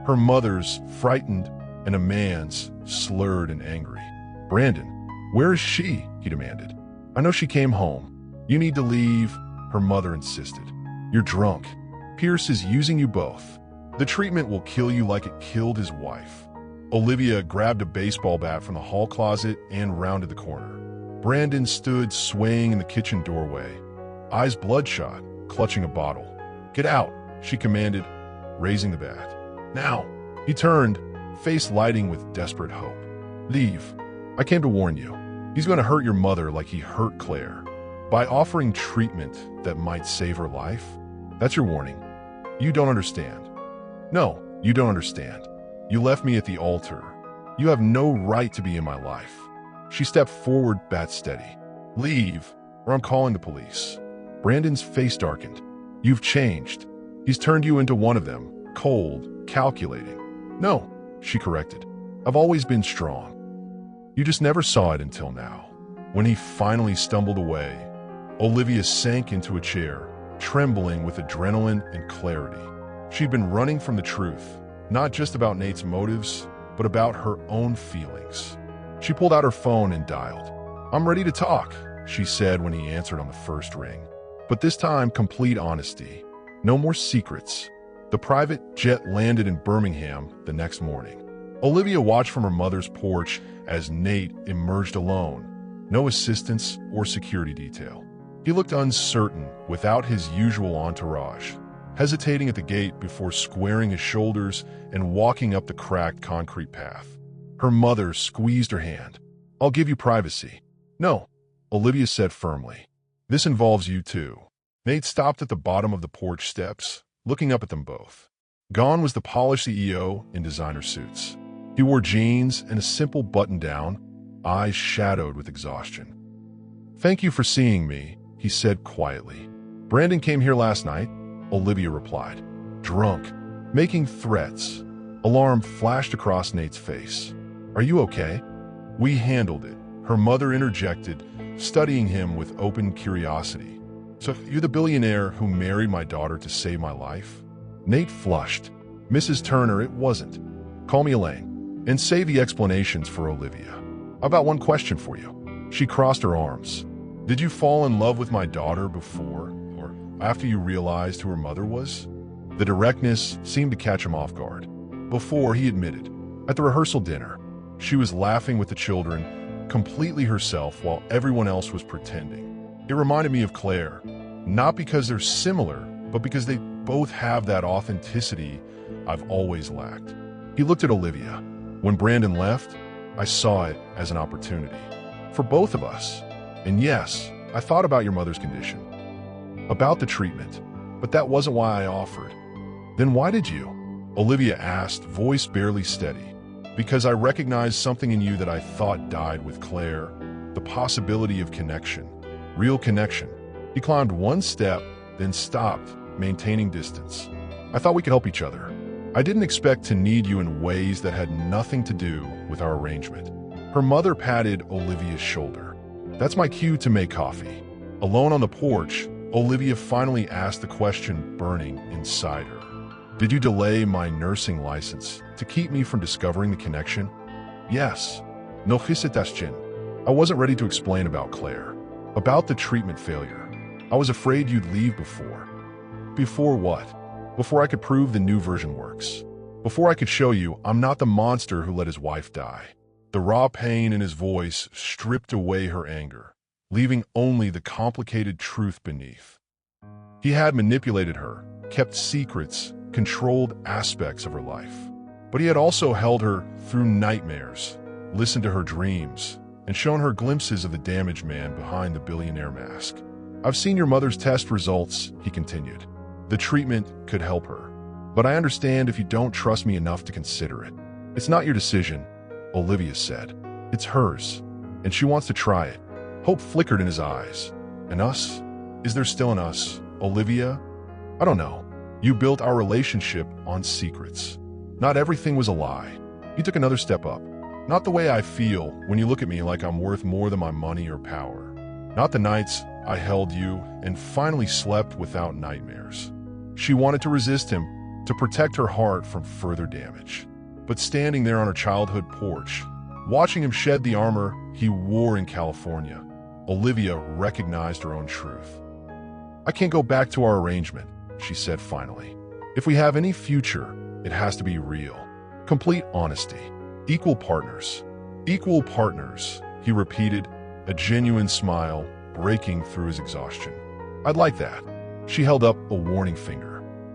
Her mother's, frightened, and a man's, slurred and angry. Brandon, where is she? He demanded. I know she came home. You need to leave, her mother insisted. You're drunk. Pierce is using you both. The treatment will kill you like it killed his wife. Olivia grabbed a baseball bat from the hall closet and rounded the corner. Brandon stood swaying in the kitchen doorway, eyes bloodshot, clutching a bottle. Get out, she commanded, raising the bat. Now, he turned, face lighting with desperate hope. Leave. I came to warn you. He's going to hurt your mother like he hurt Claire. By offering treatment that might save her life? That's your warning. You don't understand. No, you don't understand. You left me at the altar. You have no right to be in my life. She stepped forward, bat steady. Leave, or I'm calling the police. Brandon's face darkened. You've changed. He's turned you into one of them, cold, calculating. No, she corrected. I've always been strong. You just never saw it until now. When he finally stumbled away, Olivia sank into a chair, trembling with adrenaline and clarity. She'd been running from the truth, not just about Nate's motives, but about her own feelings. She pulled out her phone and dialed. I'm ready to talk, she said when he answered on the first ring. But this time, complete honesty. No more secrets. The private jet landed in Birmingham the next morning. Olivia watched from her mother's porch as Nate emerged alone. No assistance or security detail. He looked uncertain without his usual entourage, hesitating at the gate before squaring his shoulders and walking up the cracked concrete path. Her mother squeezed her hand. I'll give you privacy. No, Olivia said firmly. This involves you too. Nate stopped at the bottom of the porch steps, looking up at them both. Gone was the polished CEO in designer suits. He wore jeans and a simple button-down, eyes shadowed with exhaustion. Thank you for seeing me, he said quietly. Brandon came here last night, Olivia replied. Drunk, making threats. Alarm flashed across Nate's face. Are you okay? We handled it, her mother interjected, studying him with open curiosity. So you're the billionaire who married my daughter to save my life? Nate flushed. Mrs. Turner, it wasn't. Call me Elaine. And save the explanations for Olivia. I've got one question for you. She crossed her arms. Did you fall in love with my daughter before or after you realized who her mother was? The directness seemed to catch him off guard. Before, he admitted. At the rehearsal dinner, she was laughing with the children, completely herself while everyone else was pretending. It reminded me of Claire, not because they're similar, but because they both have that authenticity I've always lacked. He looked at Olivia. When Brandon left, I saw it as an opportunity. For both of us. And yes, I thought about your mother's condition. About the treatment. But that wasn't why I offered. Then why did you? Olivia asked, voice barely steady. Because I recognized something in you that I thought died with Claire. The possibility of connection. Real connection. He climbed one step, then stopped, maintaining distance. I thought we could help each other. I didn't expect to need you in ways that had nothing to do with our arrangement. Her mother patted Olivia's shoulder. That's my cue to make coffee. Alone on the porch, Olivia finally asked the question burning inside her. Did you delay my nursing license to keep me from discovering the connection? Yes. No hesitation. I wasn't ready to explain about Claire. About the treatment failure. I was afraid you'd leave before. Before what? Before I could prove the new version works. Before I could show you I'm not the monster who let his wife die. The raw pain in his voice stripped away her anger, leaving only the complicated truth beneath. He had manipulated her, kept secrets, controlled aspects of her life. But he had also held her through nightmares, listened to her dreams, and shown her glimpses of the damaged man behind the billionaire mask. I've seen your mother's test results, he continued. The treatment could help her. But I understand if you don't trust me enough to consider it. It's not your decision, Olivia said. It's hers, and she wants to try it. Hope flickered in his eyes. And us? Is there still an us, Olivia? I don't know. You built our relationship on secrets. Not everything was a lie. You took another step up. Not the way I feel when you look at me like I'm worth more than my money or power. Not the nights I held you and finally slept without nightmares. She wanted to resist him, to protect her heart from further damage. But standing there on her childhood porch, watching him shed the armor he wore in California, Olivia recognized her own truth. I can't go back to our arrangement, she said finally. If we have any future, it has to be real. Complete honesty. Equal partners. Equal partners, he repeated, a genuine smile breaking through his exhaustion. I'd like that. She held up a warning finger.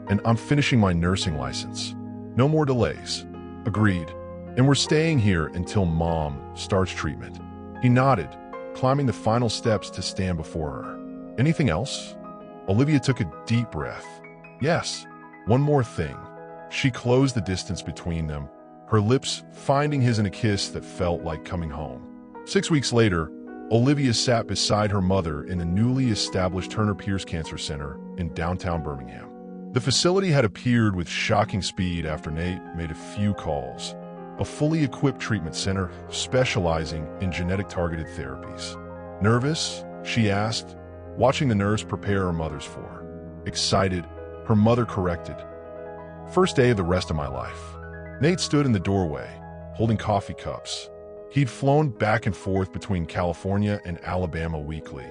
And I'm finishing my nursing license. No more delays. Agreed. And we're staying here until Mom starts treatment. He nodded, climbing the final steps to stand before her. Anything else? Olivia took a deep breath. Yes, one more thing. She closed the distance between them, her lips finding his in a kiss that felt like coming home. 6 weeks later, Olivia sat beside her mother in the newly established Turner Pierce Cancer Center in downtown Birmingham. The facility had appeared with shocking speed after Nate made a few calls. A fully equipped treatment center specializing in genetic-targeted therapies. Nervous? She asked, watching the nurse prepare her mother's for. Excited, her mother corrected. First day of the rest of my life. Nate stood in the doorway, holding coffee cups. He'd flown back and forth between California and Alabama weekly,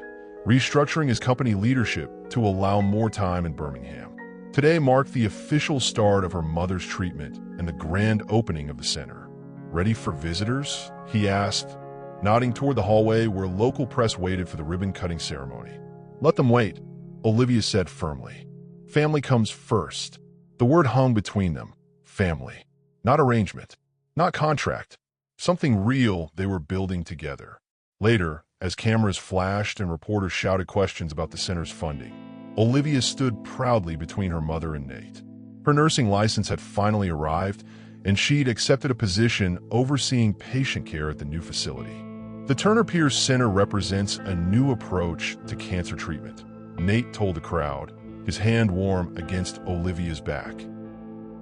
restructuring his company leadership to allow more time in Birmingham. Today marked the official start of her mother's treatment and the grand opening of the center. Ready for visitors? He asked, nodding toward the hallway where local press waited for the ribbon-cutting ceremony. Let them wait, Olivia said firmly. Family comes first. The word hung between them. Family. Not arrangement. Not contract. Something real they were building together. Later, as cameras flashed and reporters shouted questions about the center's funding, Olivia stood proudly between her mother and Nate. Her nursing license had finally arrived, and she'd accepted a position overseeing patient care at the new facility. The Turner Pierce Center represents a new approach to cancer treatment, Nate told the crowd, his hand warm against Olivia's back.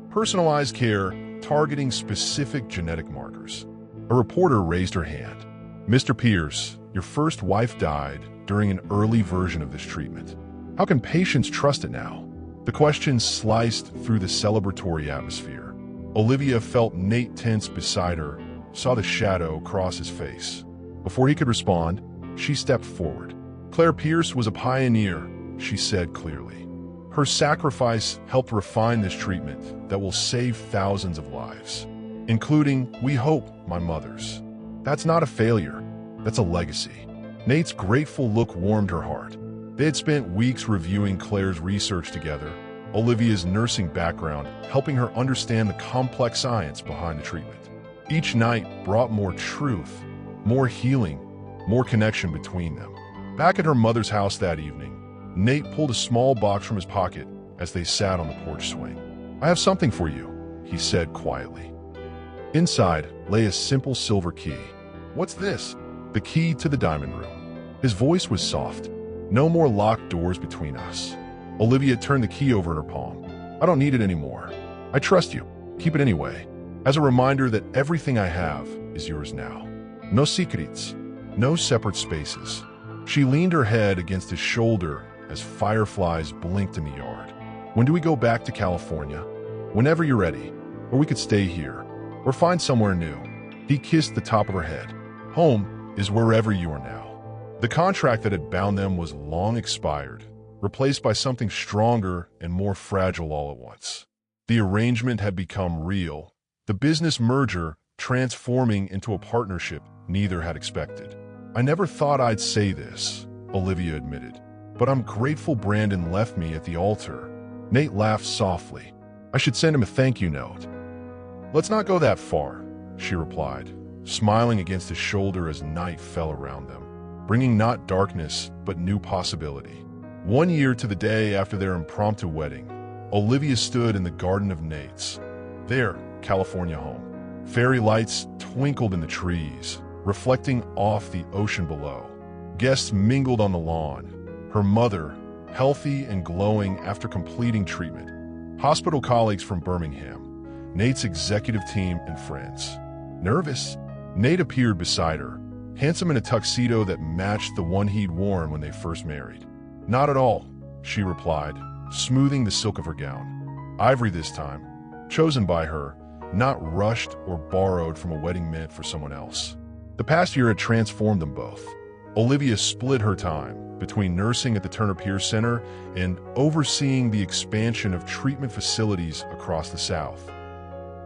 Personalized care targeting specific genetic markers. A reporter raised her hand. Mr. Pierce, your first wife died during an early version of this treatment. How can patients trust it now? The question sliced through the celebratory atmosphere. Olivia felt Nate tense beside her, saw the shadow cross his face. Before he could respond, she stepped forward. Claire Pierce was a pioneer, she said clearly. Her sacrifice helped refine this treatment that will save thousands of lives, including, we hope, my mother's. That's not a failure, that's a legacy. Nate's grateful look warmed her heart. They had spent weeks reviewing Claire's research together, Olivia's nursing background helping her understand the complex science behind the treatment. Each night brought more truth, more healing, more connection between them. Back at her mother's house that evening, Nate pulled a small box from his pocket as they sat on the porch swing. I have something for you, he said quietly. Inside lay a simple silver key. What's this? The key to the diamond room. His voice was soft. No more locked doors between us. Olivia turned the key over in her palm. I don't need it anymore. I trust you. Keep it anyway. As a reminder that everything I have is yours now. No secrets. No separate spaces. She leaned her head against his shoulder as fireflies blinked in the yard. When do we go back to California? Whenever you're ready. Or we could stay here. Or find somewhere new. He kissed the top of her head. Home is wherever you are now. The contract that had bound them was long expired, replaced by something stronger and more fragile all at once. The arrangement had become real, the business merger transforming into a partnership neither had expected. I never thought I'd say this, Olivia admitted, but I'm grateful Brandon left me at the altar. Nate laughed softly. I should send him a thank you note. Let's not go that far, she replied, smiling against his shoulder as night fell around them, bringing not darkness, but new possibility. 1 year to the day after their impromptu wedding, Olivia stood in the garden of Nate's, their California home. Fairy lights twinkled in the trees, reflecting off the ocean below. Guests mingled on the lawn, her mother, healthy and glowing after completing treatment, hospital colleagues from Birmingham, Nate's executive team and friends. Nervous? Nate appeared beside her, handsome in a tuxedo that matched the one he'd worn when they first married. Not at all, she replied, smoothing the silk of her gown. Ivory this time, chosen by her, not rushed or borrowed from a wedding meant for someone else. The past year had transformed them both. Olivia split her time between nursing at the Turner Pierce Center and overseeing the expansion of treatment facilities across the South.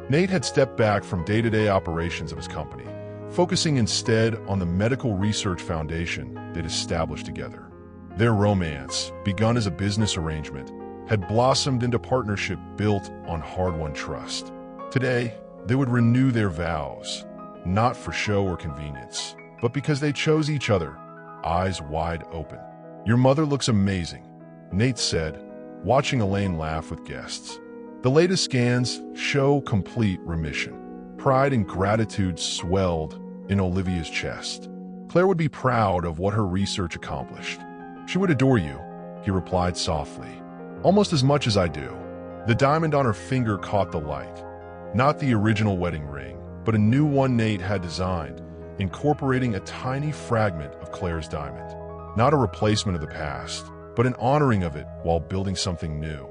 Nate had stepped back from day-to-day operations of his company, focusing instead on the medical research foundation they'd established together. Their romance, begun as a business arrangement, had blossomed into partnership built on hard-won trust. Today, they would renew their vows, not for show or convenience, but because they chose each other eyes wide open. "Your mother looks amazing," Nate said, watching Elaine laugh with guests. The latest scans show complete remission. Pride and gratitude swelled in Olivia's chest. Claire would be proud of what her research accomplished. "She would adore you," he replied softly, "almost as much as I do." The diamond on her finger caught the light. Not the original wedding ring, but a new one Nate had designed, incorporating a tiny fragment of Claire's diamond. Not a replacement of the past, but an honoring of it while building something new.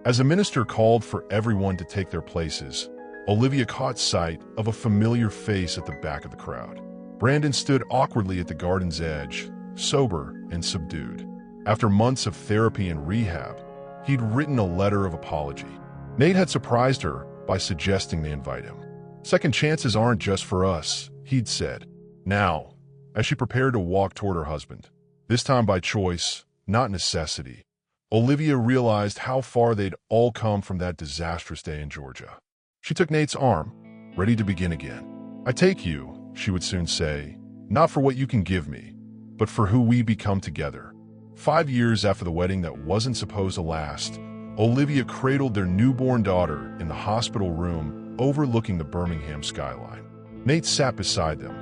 As the minister called for everyone to take their places, Olivia caught sight of a familiar face at the back of the crowd. Brandon stood awkwardly at the garden's edge, sober and subdued. After months of therapy and rehab, he'd written a letter of apology. Nate had surprised her by suggesting they invite him. "Second chances aren't just for us," he'd said. Now, as she prepared to walk toward her husband, this time by choice, not necessity, Olivia realized how far they'd all come from that disastrous day in Georgia. She took Nate's arm, ready to begin again. "I take you," she would soon say, "not for what you can give me, but for who we become together." 5 years after the wedding that wasn't supposed to last, Olivia cradled their newborn daughter in the hospital room overlooking the Birmingham skyline. Nate sat beside them,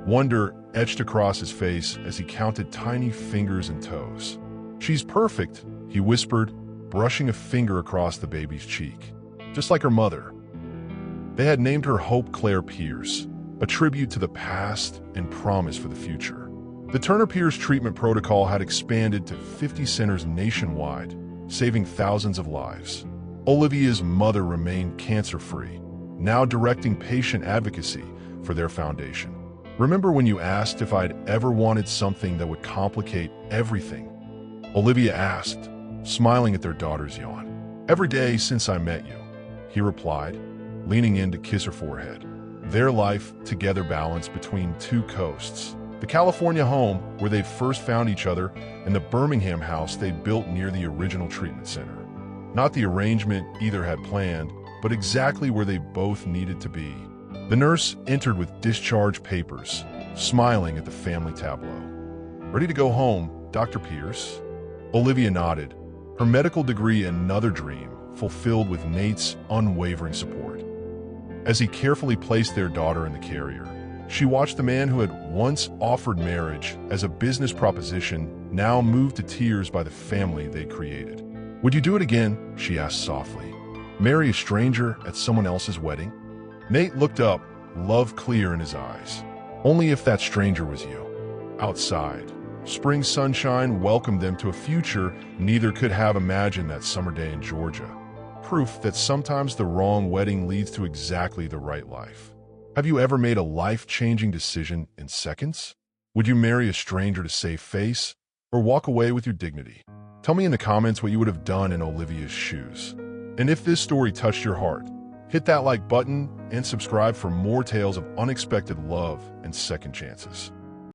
wonder etched across his face as he counted tiny fingers and toes. "She's perfect," he whispered, brushing a finger across the baby's cheek. "Just like her mother." They had named her Hope Claire Pierce, a tribute to the past and promise for the future. The Turner-Pierce treatment protocol had expanded to 50 centers nationwide, saving thousands of lives. Olivia's mother remained cancer-free, now directing patient advocacy for their foundation. "Remember when you asked if I'd ever wanted something that would complicate everything?" Olivia asked, smiling at their daughter's yawn. "Every day since I met you," he replied, leaning in to kiss her forehead. Their life together balanced between two coasts. The California home where they first found each other and the Birmingham house they built near the original treatment center. Not the arrangement either had planned, but exactly where they both needed to be. The nurse entered with discharge papers, smiling at the family tableau. "Ready to go home, Dr. Pierce?" Olivia nodded, her medical degree another dream fulfilled with Nate's unwavering support. As he carefully placed their daughter in the carrier, she watched the man who had once offered marriage as a business proposition now moved to tears by the family they created. "Would you do it again?" she asked softly. "Marry a stranger at someone else's wedding?" Nate looked up, love clear in his eyes. "Only if that stranger was you." Outside, spring sunshine welcomed them to a future neither could have imagined that summer day in Georgia. Proof that sometimes the wrong wedding leads to exactly the right life. Have you ever made a life-changing decision in seconds? Would you marry a stranger to save face or walk away with your dignity? Tell me in the comments what you would have done in Olivia's shoes. And if this story touched your heart, hit that like button and subscribe for more tales of unexpected love and second chances.